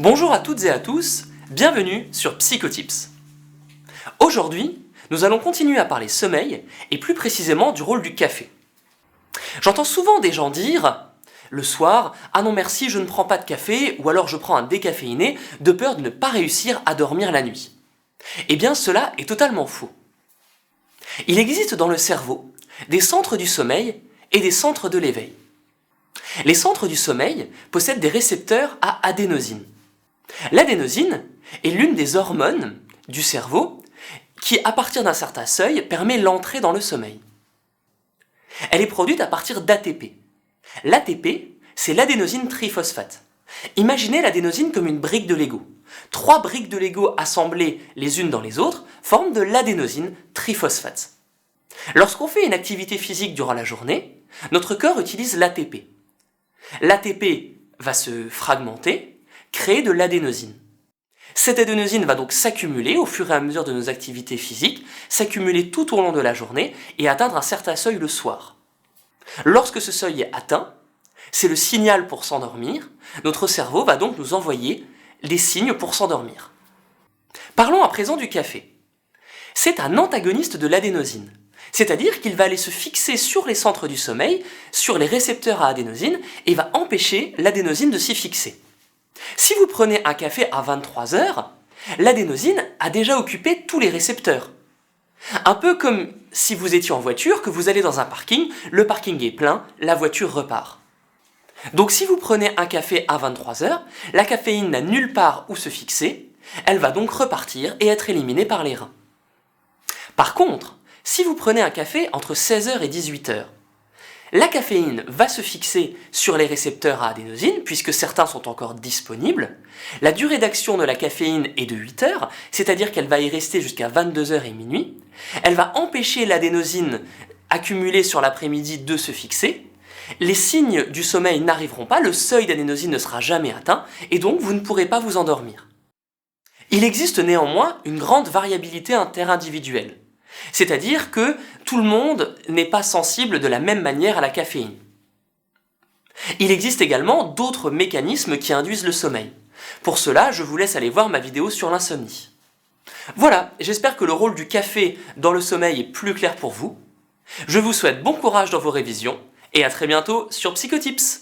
Bonjour à toutes et à tous, bienvenue sur Psychotips. Aujourd'hui, nous allons continuer à parler sommeil et plus précisément du rôle du café. J'entends souvent des gens dire le soir « Ah non merci, je ne prends pas de café » ou alors « Je prends un décaféiné de peur de ne pas réussir à dormir la nuit ». Eh bien cela est totalement faux. Il existe dans le cerveau des centres du sommeil et des centres de l'éveil. Les centres du sommeil possèdent des récepteurs à adénosine. L'adénosine est l'une des hormones du cerveau qui, à partir d'un certain seuil, permet l'entrée dans le sommeil. Elle est produite à partir d'ATP. L'ATP, c'est l'adénosine triphosphate. Imaginez l'adénosine comme une brique de Lego. 3 briques de Lego assemblées les unes dans les autres forment de l'adénosine triphosphate. Lorsqu'on fait une activité physique durant la journée, notre corps utilise l'ATP. L'ATP va se fragmenter, créer de l'adénosine. Cette adénosine va donc s'accumuler au fur et à mesure de nos activités physiques, s'accumuler tout au long de la journée et atteindre un certain seuil le soir. Lorsque ce seuil est atteint, c'est le signal pour s'endormir, notre cerveau va donc nous envoyer les signes pour s'endormir. Parlons à présent du café. C'est un antagoniste de l'adénosine, c'est-à-dire qu'il va aller se fixer sur les centres du sommeil, sur les récepteurs à adénosine, et va empêcher l'adénosine de s'y fixer. Si vous prenez un café à 23h, l'adénosine a déjà occupé tous les récepteurs. Un peu comme si vous étiez en voiture, que vous allez dans un parking, le parking est plein, la voiture repart. Donc si vous prenez un café à 23h, la caféine n'a nulle part où se fixer, elle va donc repartir et être éliminée par les reins. Par contre, si vous prenez un café entre 16h et 18h, la caféine va se fixer sur les récepteurs à adénosine, puisque certains sont encore disponibles. La durée d'action de la caféine est de 8 heures, c'est-à-dire qu'elle va y rester jusqu'à 22h et minuit. Elle va empêcher l'adénosine accumulée sur l'après-midi de se fixer. Les signes du sommeil n'arriveront pas, le seuil d'adénosine ne sera jamais atteint, et donc vous ne pourrez pas vous endormir. Il existe néanmoins une grande variabilité interindividuelle. C'est-à-dire que tout le monde n'est pas sensible de la même manière à la caféine. Il existe également d'autres mécanismes qui induisent le sommeil. Pour cela, je vous laisse aller voir ma vidéo sur l'insomnie. Voilà, j'espère que le rôle du café dans le sommeil est plus clair pour vous. Je vous souhaite bon courage dans vos révisions et à très bientôt sur Psychotips.